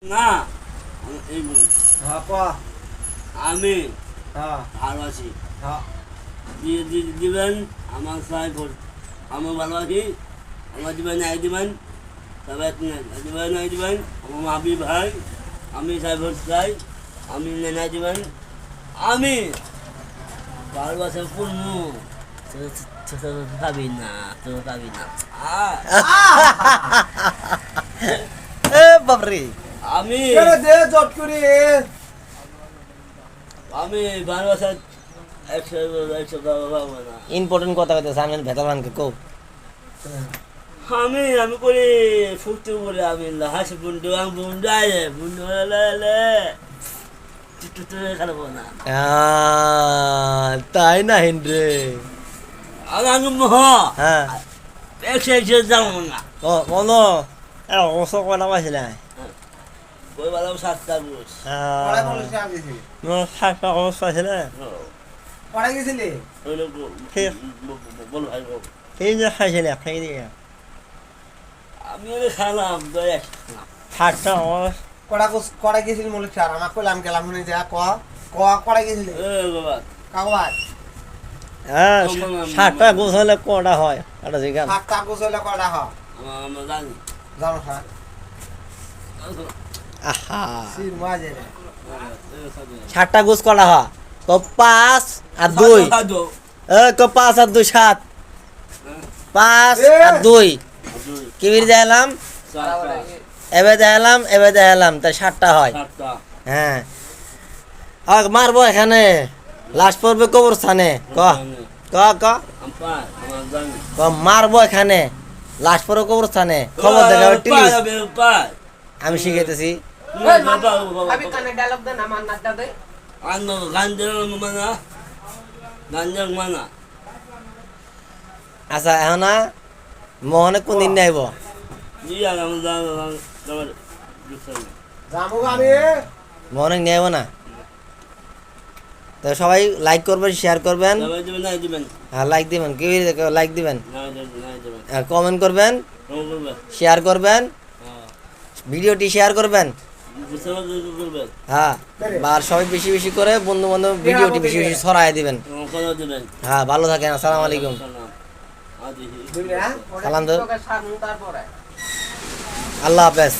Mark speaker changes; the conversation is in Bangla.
Speaker 1: না এই
Speaker 2: হ্যাঁ ক
Speaker 1: আমি
Speaker 2: হ্যাঁ
Speaker 1: ভালোবাসি
Speaker 2: হ্যাঁ
Speaker 1: দিবেন আমার সহায় আমার ভালোবাসি আমার দিবেন নাই দিবেন তবে দিবেন নাই দিবেন আমার মাবি ভাই আমি সাহেব চাই আমি নাই দিবেন আমি ভালোবাসা পূর্ণ পাবি না তোর পাবি না
Speaker 3: এ বাপরে
Speaker 1: আমি
Speaker 2: দে জট করে
Speaker 1: আমি ভালোবাসা একশো একশো পাবো না
Speaker 3: ইম্পর্টেন্ট কথা কইতেছে আমি ভেতরবানকে কও
Speaker 1: আমি করি ফুটতে বলে আমি হাসি বুন্ডু আং বুন্ডু আয়ে বুন্ডু লে খারাপ না
Speaker 3: তাই না হিন্দ্রে
Speaker 1: আমি মহ
Speaker 3: হ্যাঁ
Speaker 1: একশো একশো যাবো না
Speaker 3: ও বলো ওসব কটা পাইছিলে
Speaker 1: ওই বেলা সাতটা বুঝ
Speaker 2: পড়া বলিস আমি গেছি
Speaker 3: সাতটা খরচ পাইছিলে
Speaker 2: পড়া গেছিলি
Speaker 1: বল ভাই বল
Speaker 3: সেই যে খাইছিলে খাই দিয়ে
Speaker 1: আমি আরে খালাম দয়া
Speaker 3: সাতটা খরচ
Speaker 2: কড়া গেছিলি মলিক স্যার আমাকে কইলাম গেলাম শুনে যা ক ক কড়া গেছিলি
Speaker 1: এ বাবা
Speaker 2: কাগজ
Speaker 3: হ্যাঁ সাতটা গোছ হলে কটা হয় একটা জিজ্ঞাসা
Speaker 2: হাত কাগজ হইলে কড়া হ
Speaker 1: আমরা জানি
Speaker 2: জানো স্যার
Speaker 3: আহা
Speaker 2: সির মাঝে রে
Speaker 3: সাতটা গোছ কটা হয় তো 5 আর 2 তো 5 আর 2 7 5 আর 2 কি বের যাইলাম এবে দেখালাম তাই 7টা হয় হ্যাঁ আর মারবো এখানে লাশ পড়বে কবরস্থানে ক ক ক ক মারবো এখানে লাশ পড়বে কবরস্থানে খবর দেখাবে টিলিস আমি শিখাইতেছি
Speaker 2: আমি কানে ডায়লগ দেন আমার নাটটা দে
Speaker 3: আচ্ছা এখন মোহনে কোন দিন আইব
Speaker 2: জামু আমি
Speaker 3: মোহনে নিয়ে আইব না তো সবাই লাইক করবেন শেয়ার করবেন হ্যাঁ লাইক দিবেন কি লাইক দিবেন কমেন্ট করবেন শেয়ার করবেন ভিডিওটি শেয়ার করবেন হ্যাঁ আর সবাই বেশি বেশি করে বন্ধু বান্ধব ভিডিওটি বেশি বেশি ছড়াই দিবেন হ্যাঁ ভালো থাকেন আসসালামু আলাইকুম সালাম তো
Speaker 2: তারপরে
Speaker 3: আল্লাহ হাফেজ